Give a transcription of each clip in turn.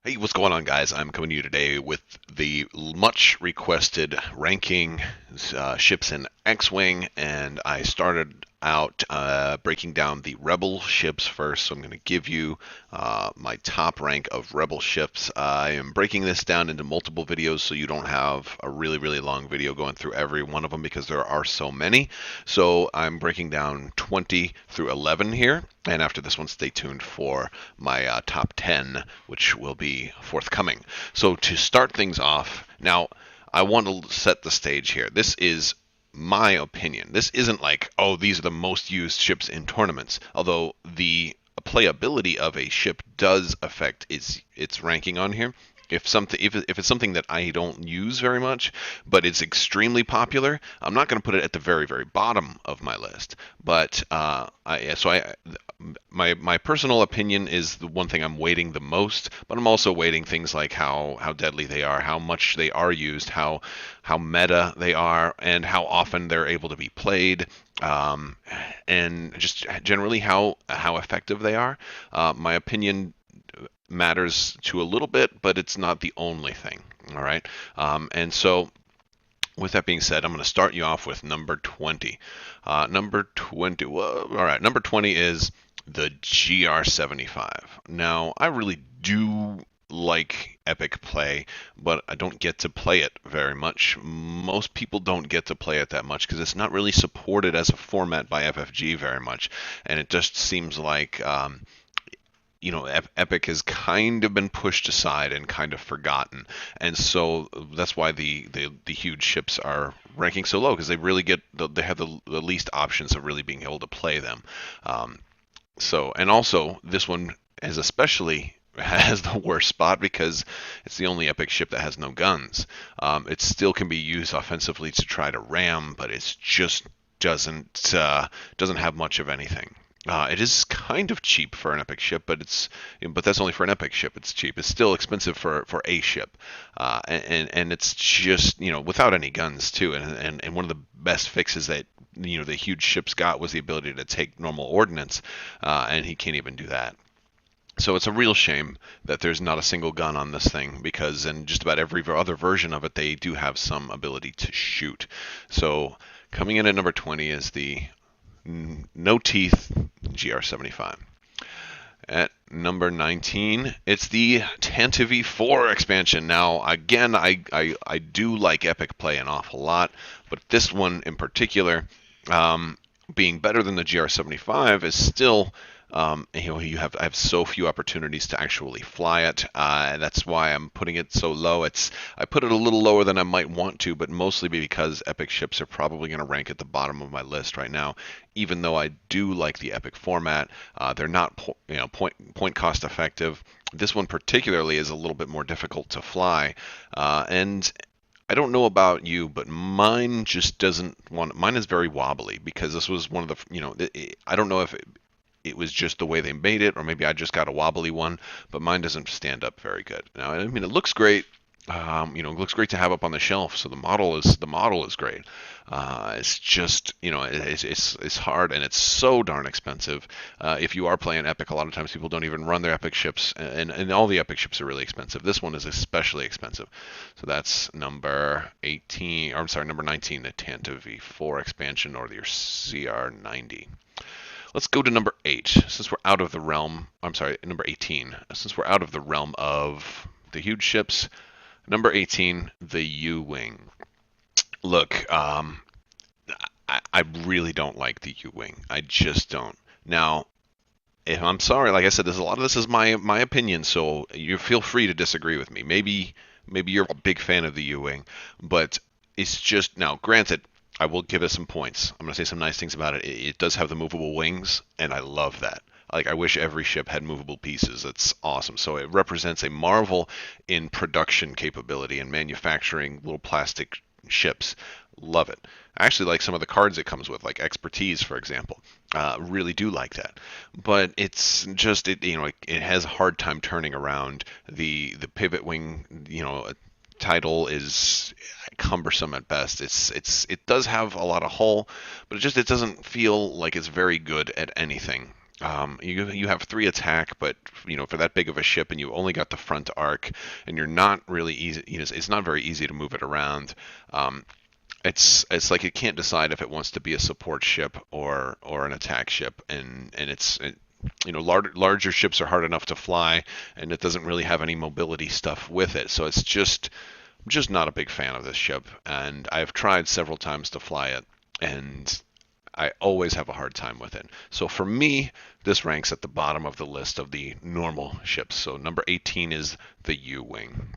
Hey, what's going on, guys? I'm coming to you today with the much requested ranking ships in X-Wing, and I started out breaking down the Rebel ships first. So I'm going to give you my top rank of Rebel ships. I am breaking this down into multiple videos so you don't have a really, really long video going through every one of them because there are so many. So I'm breaking down 20 through 11 here, and after this one, stay tuned for my top 10, which will be forthcoming. So to start things off, now I want to set the stage here. This is my opinion. This isn't like, oh, these are the most used ships in tournaments, although the playability of a ship does affect its ranking on here. If it's something that I don't use very much, but it's extremely popular, I'm not going to put it at the very very bottom of my list. But my personal opinion is the one thing I'm weighting the most, but I'm also weighting things like how deadly they are, how much they are used, how meta they are, and how often they're able to be played, and just generally how effective they are. My opinion matters to a little bit, but it's not the only thing. All right, and so with that being said, I'm going to start you off with number 20. Number 20. Well, all right, number 20 is the GR75. Now, I really do like Epic Play, but I don't get to play it very much. Most people don't get to play it that much because it's not really supported as a format by FFG very much, and it just seems like Epic has kind of been pushed aside and kind of forgotten, and so that's why the huge ships are ranking so low because they have the least options of really being able to play them. And also this one is especially has the worst spot because it's the only Epic ship that has no guns. It still can be used offensively to try to ram, but it's just doesn't have much of anything. It is kind of cheap for an epic ship, but that's only for an epic ship. It's cheap. It's still expensive for a ship, and it's just without any guns too. And one of the best fixes that the huge ships got was the ability to take normal ordnance, and he can't even do that. So it's a real shame that there's not a single gun on this thing because in just about every other version of it, they do have some ability to shoot. So coming in at number 20 is the no teeth GR75. At number 19, it's the Tantive 4 expansion. Now, again, I do like Epic Play an awful lot, but this one in particular, being better than the GR75, is still I have so few opportunities to actually fly it. That's why I'm putting it so low. I put it a little lower than I might want to, but mostly because Epic ships are probably going to rank at the bottom of my list right now. Even though I do like the Epic format, they're not point cost effective. This one particularly is a little bit more difficult to fly, and I don't know about you, but mine just doesn't want. Mine is very wobbly because this was one of I don't know if it was just the way they made it, or maybe I just got a wobbly one, but mine doesn't stand up very good. Now, I mean, it looks great. It looks great to have up on the shelf. So the model is great. It's just it's hard and it's so darn expensive. If you are playing Epic, a lot of times people don't even run their Epic ships, and all the Epic ships are really expensive. This one is especially expensive. So that's number 18, or I'm sorry, number 19, the Tantive V4 expansion or the CR90. Let's go to number 8. Since we're out of the realm, I'm sorry, number 18. Since we're out of the realm of the huge ships, number 18, the Ewing. Look, I really don't like the Ewing. I just don't. Now, if I'm sorry, like I said, a lot of this is my opinion, so you feel free to disagree with me. Maybe you're a big fan of the Ewing, but it's just now. Granted, I will give it some points. I'm going to say some nice things about it. It does have the movable wings, and I love that. Like, I wish every ship had movable pieces. It's awesome. So it represents a marvel in production capability and manufacturing little plastic ships. Love it. I actually like some of the cards it comes with, like Expertise, for example. Really do like that. But it's just it has a hard time turning around. The pivot wing, title is cumbersome at best. It does have a lot of hull, but it doesn't feel like it's very good at anything. You have 3 attack, but for that big of a ship, and you only got the front arc, and you're not really easy. It's not very easy to move it around. Um, it's like it can't decide if it wants to be a support ship or an attack ship, and larger ships are hard enough to fly, and it doesn't really have any mobility stuff with it. So I'm just not a big fan of this ship, and I've tried several times to fly it, and I always have a hard time with it. So for me, this ranks at the bottom of the list of the normal ships. So number 18 is the Ewing.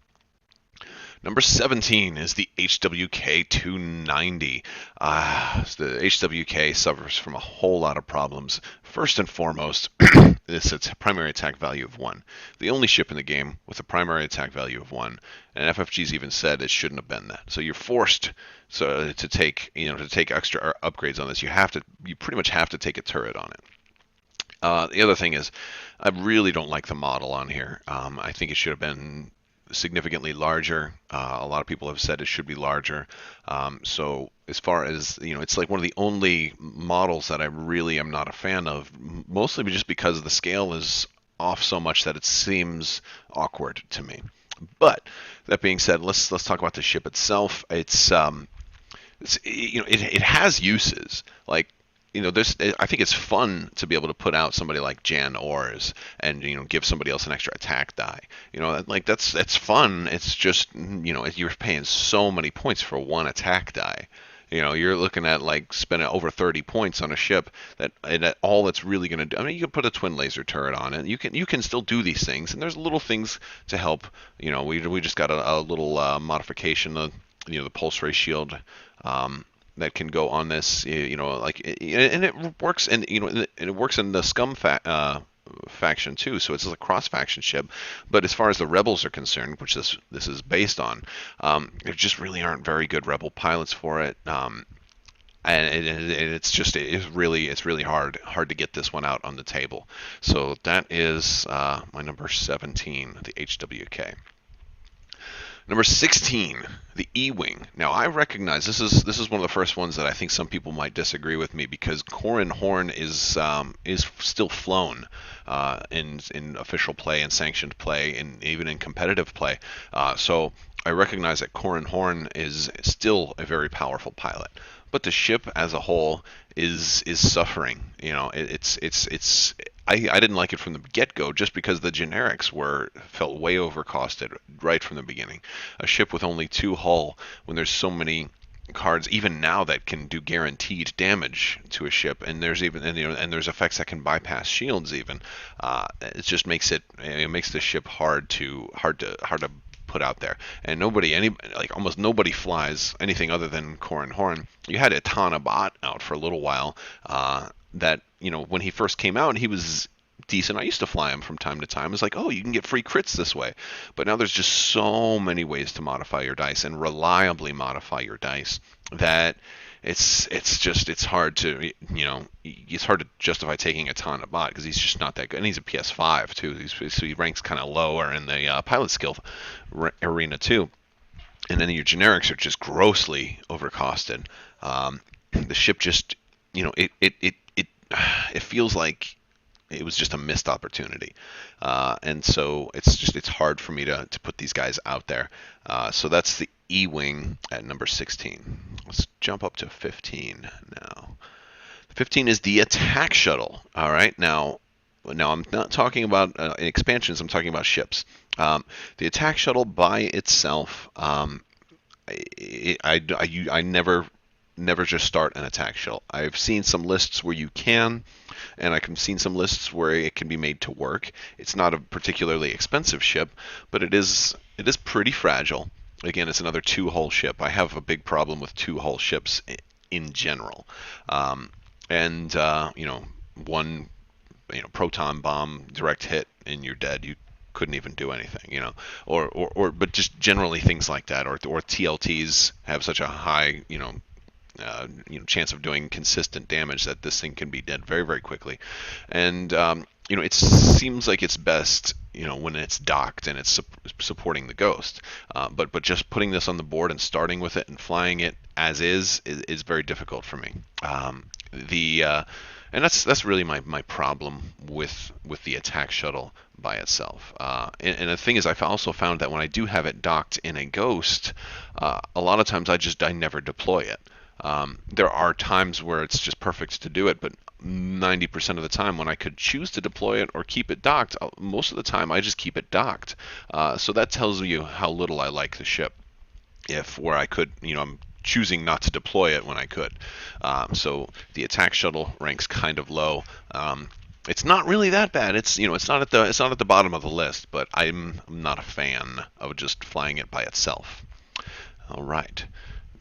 Number 17 is the HWK 290. The HWK suffers from a whole lot of problems. First and foremost, it's its primary attack value of 1. The only ship in the game with a primary attack value of 1. And FFG's even said it shouldn't have been that. So you're forced to take extra upgrades on this. You pretty much have to take a turret on it. The other thing is, I really don't like the model on here. I think it should have been significantly larger. A lot of people have said it should be larger. So as far as, it's like one of the only models that I really am not a fan of, mostly just because the scale is off so much that it seems awkward to me. But that being said, let's talk about the ship itself. It has uses. Like, I think it's fun to be able to put out somebody like Jan Ors and give somebody else an extra attack die. Like that's fun. It's just you're paying so many points for one attack die. You're looking at like spending over 30 points on a ship that all it's really going to do. I mean, you can put a twin laser turret on it. You can still do these things, and there's little things to help. We just got a little modification of the pulse ray shield. That can go on this, and it works, and it works in the Scum faction too. So it's a cross-faction ship. But as far as the rebels are concerned, which this is based on, there just really aren't very good rebel pilots for it. And it's really hard to get this one out on the table. So that is my number 17, the HWK. Number 16, the Ewing. Now I recognize this is one of the first ones that I think some people might disagree with me, because Corran Horn is still flown in official play and sanctioned play, and even in competitive play. So I recognize that Corran Horn is still a very powerful pilot, but the ship as a whole is suffering. I didn't like it from the get-go, just because the generics felt way overcosted right from the beginning. A ship with only 2 hull, when there's so many cards even now that can do guaranteed damage to a ship, and there's effects that can bypass shields even. It just makes the ship hard to put out there, and almost nobody flies anything other than Corran Horn. You had Etana Bot out for a little while. That when he first came out, he was decent. I used to fly him from time to time. It's like, oh, you can get free crits this way. But now there's just so many ways to modify your dice and reliably modify your dice that it's hard to justify taking a ton of bot, because he's just not that good, and he's a PS5 too. So he ranks kind of lower in the pilot skill arena too. And then your generics are just grossly overcosted. The ship just it feels like it was just a missed opportunity, and so it's hard for me to put these guys out there. So that's the Ewing at number 16. Let's jump up to 15 now. 15 is the Attack Shuttle. All right, now I'm not talking about expansions. I'm talking about ships. The Attack Shuttle by itself, I never just start an Attack Shuttle. I've seen some lists where you can, and I've seen some lists where it can be made to work. It's not a particularly expensive ship, but it is pretty fragile. Again, it's another 2-hull ship. I have a big problem with 2-hull ships in general. One proton bomb direct hit and you're dead. You couldn't even do anything, but just generally things like that, or TLTs have such a high, chance of doing consistent damage that this thing can be dead very, very quickly. And it seems like it's best when it's docked and it's supporting the Ghost, but just putting this on the board and starting with it and flying it as is very difficult for me. And that's really my problem with the attack shuttle by itself. And the thing is, I've also found that when I do have it docked in a ghost, a lot of times I never deploy it. There are times where it's just perfect to do it, but 90% of the time when I could choose to deploy it or keep it docked, most of the time I just keep it docked. So that tells you how little I like the ship. If where I could, I'm choosing not to deploy it when I could. So the attack shuttle ranks kind of low. It's not really that bad. It's not at the bottom of the list, but I'm not a fan of just flying it by itself. All right.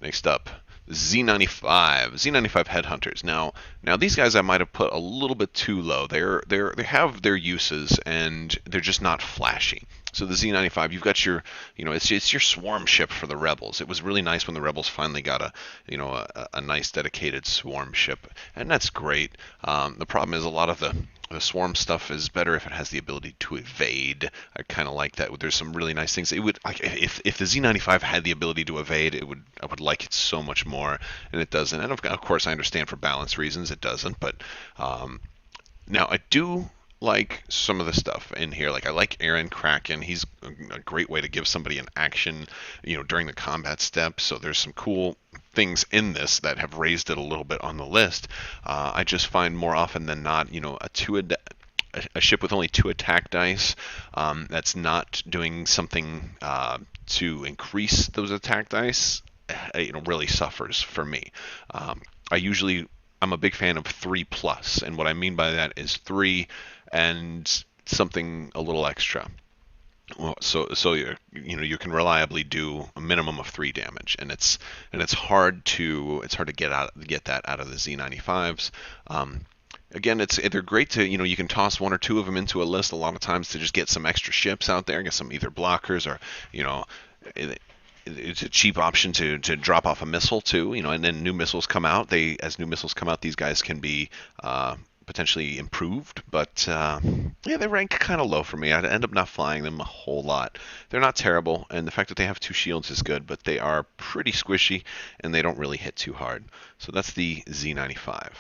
Next up, Z95 Headhunters. Now these guys I might have put a little bit too low. They have their uses and they're just not flashy. So the Z95, you've got your, it's your swarm ship for the rebels. It was really nice when the rebels finally got a nice dedicated swarm ship, and that's great. The problem is a lot of the swarm stuff is better if it has the ability to evade. I kind of like that. There's some really nice things. It would like if the Z95 had the ability to evade, I would like it so much more, and it doesn't. And of course, I understand for balance reasons it doesn't. But now I do like some of the stuff in here. Like I like Aaron Kraken. He's a great way to give somebody an action, during the combat step. So there's some cool things in this that have raised it a little bit on the list. I just find more often than not, a ship with only 2 attack dice that's not doing something to increase those attack dice, really suffers for me. I'm a big fan of 3 plus, and what I mean by that is 3 and something a little extra. Well, so you can reliably do a minimum of 3 damage, and it's hard to get that out of the Z95s. Again, they're great to you can toss 1 or 2 of them into a list a lot of times to just get some extra ships out there, get some either blockers or it's a cheap option to drop off a missile too, and then new missiles come out. As new missiles come out, these guys can be potentially improved, but yeah, they rank kind of low for me. I end up not flying them a whole lot. They're not terrible, and the fact that they have 2 shields is good, but they are pretty squishy and they don't really hit too hard. So that's the Z95.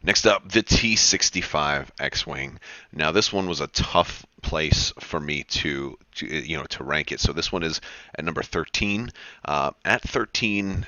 Next up, the T65 X-Wing. Now this one was a tough place for me to rank it. So this one is at number 13. At 13,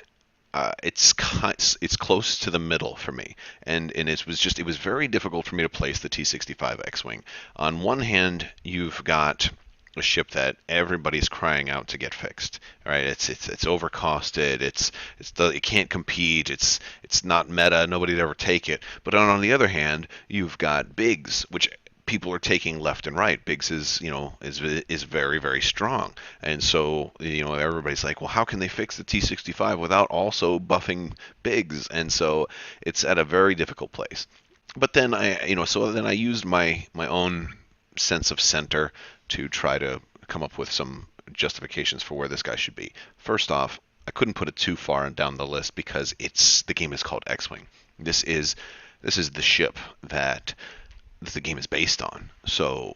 it's close to the middle for me, and it was very difficult for me to place the T65 X-Wing. On one hand, you've got a ship that everybody's crying out to get fixed. All right, it's overcosted. It can't compete. It's not meta. Nobody'd ever take it. But on the other hand, you've got Biggs, which people are taking left and right. Biggs is very, very strong, and so everybody's like, well, how can they fix the T65 without also buffing Biggs? And so it's at a very difficult place. But then I used my own sense of center to try to come up with some justifications for where this guy should be. First off, I couldn't put it too far down the list because the game is called X-Wing. This is the ship that the game is based on. So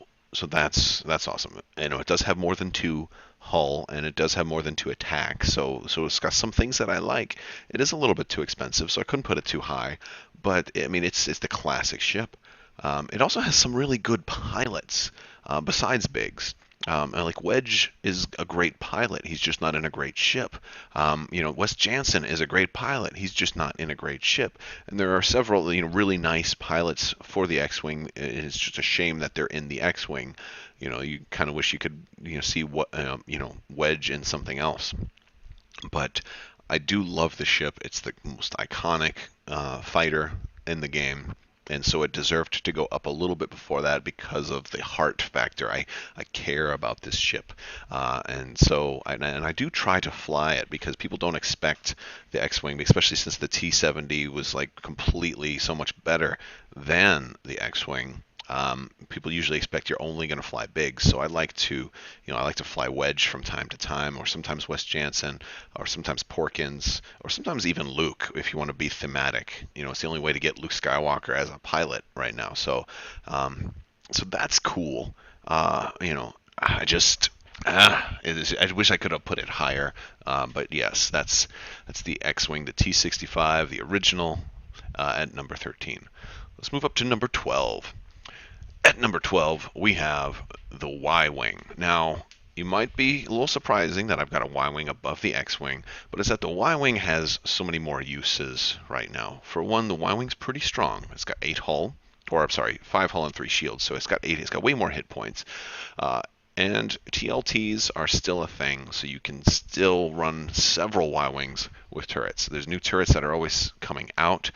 that's awesome. It does have more than 2 hull, and it does have more than 2 attack. So it's got some things that I like. It is a little bit too expensive, so I couldn't put it too high. But I mean, it's the classic ship. It also has some really good pilots besides Biggs. Like Wedge is a great pilot. He's just not in a great ship. Wes Jansen is a great pilot. He's just not in a great ship. And there are several, really nice pilots for the X-Wing. It's just a shame that they're in the X-Wing. You kind of wish you could, see what, Wedge in something else. But I do love the ship. It's the most iconic fighter in the game. And so it deserved to go up a little bit before that because of the heart factor. I care about this ship, and I do try to fly it because people don't expect the X-Wing, especially since the T-70 was like completely so much better than the X-Wing. People usually expect you're only going to fly big, so I like to fly Wedge from time to time, or sometimes Wes Jansen, or sometimes Porkins, or sometimes even Luke if you want to be thematic. It's the only way to get Luke Skywalker as a pilot right now. So that's cool. I just I wish I could have put it higher, but yes, that's the X-Wing, the T-65, the original at number 13. Let's move up to number 12. At number 12, we have the Y-Wing. Now, you might be a little surprising that I've got a Y-Wing above the X-Wing, but it's that the Y-Wing has so many more uses right now. For one, the Y-Wing's pretty strong. It's got 8 hull, or I'm sorry, 5 hull and 3 shields, so it's got 8. It's got way more hit points. And TLTs are still a thing, so you can still run several Y-Wings with turrets. There's new turrets that are always coming out.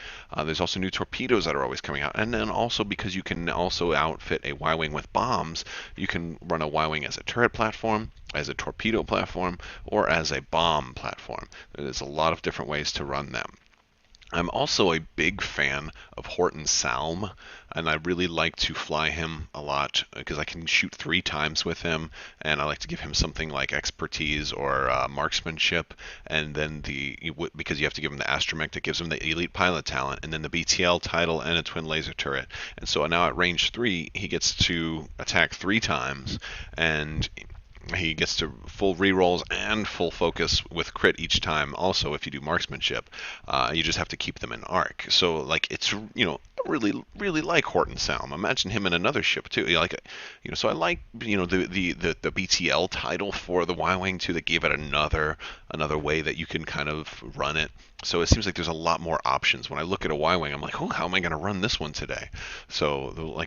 There's also new torpedoes that are always coming out. And then also, because you can also outfit a Y-Wing with bombs, you can run a Y-Wing as a turret platform, as a torpedo platform, or as a bomb platform. There's a lot of different ways to run them. I'm also a big fan of Horton Salm, and I really like to fly him a lot because I can shoot 3 times with him, and I like to give him something like expertise or marksmanship, and then because you have to give him the astromech that gives him the elite pilot talent, and then the BTL title and a twin laser turret. And so now at range 3, he gets to attack 3 times, and he gets to full rerolls and full focus with crit each time. Also, if you do marksmanship, you just have to keep them in arc. So, like, it's I really like Horton Salm. Imagine him in another ship too. So I like the BTL title for the Y-Wing too. That gave it another way that you can kind of run it. So it seems like there's a lot more options. When I look at a Y-Wing, I'm like, oh, how am I going to run this one today? So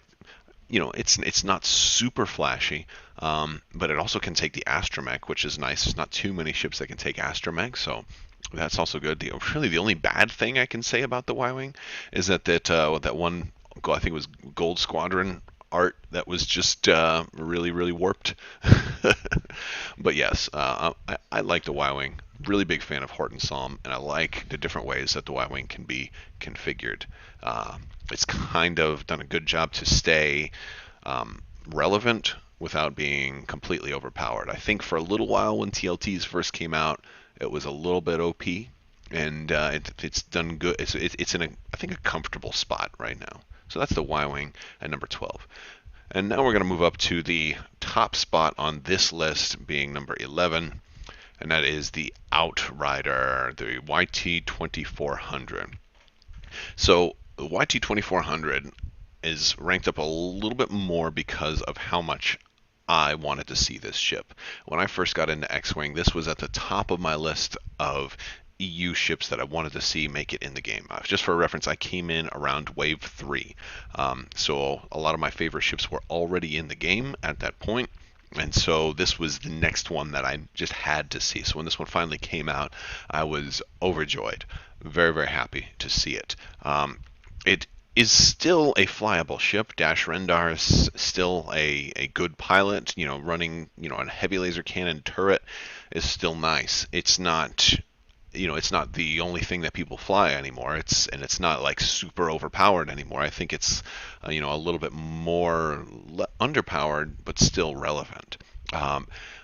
it's not super flashy, but it also can take the astromech, which is nice. There's not too many ships that can take astromech, so that's also good. Really, the only bad thing I can say about the Y-Wing is that one, I think it was Gold Squadron art that was just really warped. But yes, I like the Y-Wing. Really big fan of Horton Salm, and I like the different ways that the Y-Wing can be configured. It's kind of done a good job to stay relevant without being completely overpowered. I think for a little while when TLTs first came out, it was a little bit OP, and it's done good. It's in I think a comfortable spot right now. So that's the Y-Wing at number 12. And now we're going to move up to the top spot on this list, being number 11, and that is the Outrider, the YT2400. So the YT2400 is ranked up a little bit more because of how much I wanted to see this ship. When I first got into X-Wing, this was at the top of my list of EU ships that I wanted to see make it in the game. Just for reference, I came in around Wave 3. So a lot of my favorite ships were already in the game at that point. And so this was the next one that I just had to see. So when this one finally came out, I was overjoyed. Very happy to see it. It is still a flyable ship. Dash Rendar is still a good pilot. Running a heavy laser cannon turret is still nice. It's not the only thing that people fly anymore. It's not like super overpowered anymore. I think it's a little bit more underpowered, but still relevant.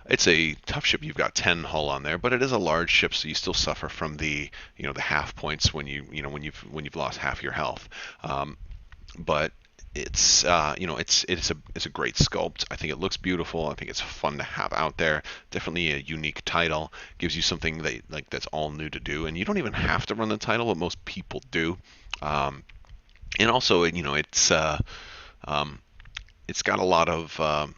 It's a tough ship. You've got 10 hull on there, but it is a large ship, so you still suffer from the the half points when you've lost half your health. But it's it's a great sculpt. I think it looks beautiful. I think it's fun to have out there. Definitely a unique title. Gives you something that's all new to do, and you don't even have to run the title, but most people do. And also, it's got a lot of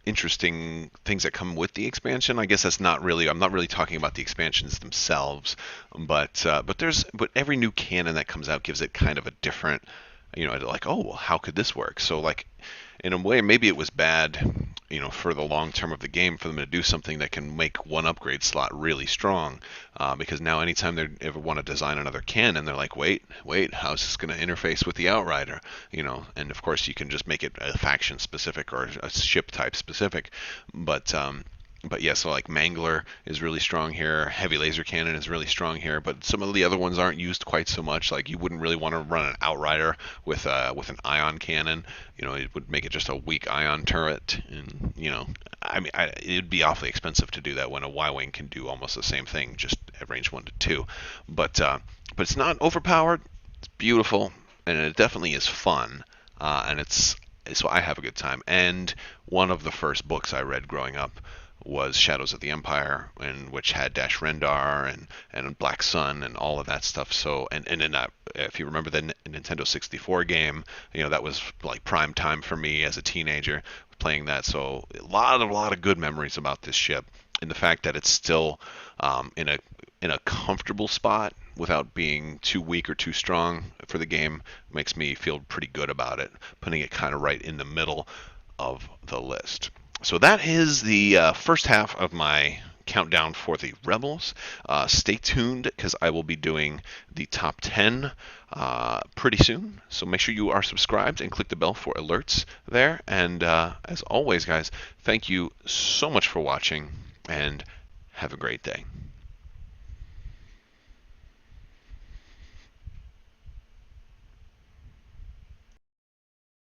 interesting things that come with the expansion. I guess I'm not really talking about the expansions themselves, but every new canon that comes out gives it kind of a different, like, oh, well, how could this work? So, like, in a way, maybe it was bad, for the long term of the game for them to do something that can make one upgrade slot really strong, because now anytime they ever want to design another cannon, they're like, wait, how's this going to interface with the Outrider? And of course you can just make it a faction specific or a ship type specific, but yeah, so like Mangler is really strong here. Heavy laser cannon is really strong here, but some of the other ones aren't used quite so much. Like, you wouldn't really want to run an Outrider with an ion cannon. It would make it just a weak ion turret, and it'd be awfully expensive to do that when a Y-Wing can do almost the same thing, just at range 1 to 2. But it's not overpowered. It's beautiful, and it definitely is fun, and so I have a good time. And one of the first books I read growing up was Shadows of the Empire, and which had Dash Rendar and Black Sun and all of that stuff. So and in that, if you remember the Nintendo 64 game, that was like prime time for me as a teenager playing that. So a lot of good memories about this ship, and the fact that it's still in a comfortable spot without being too weak or too strong for the game makes me feel pretty good about it, putting it kind of right in the middle of the list. So that is the first half of my countdown for the Rebels. Stay tuned because I will be doing the top 10 pretty soon. So make sure you are subscribed and click the bell for alerts there. And as always, guys, thank you so much for watching and have a great day.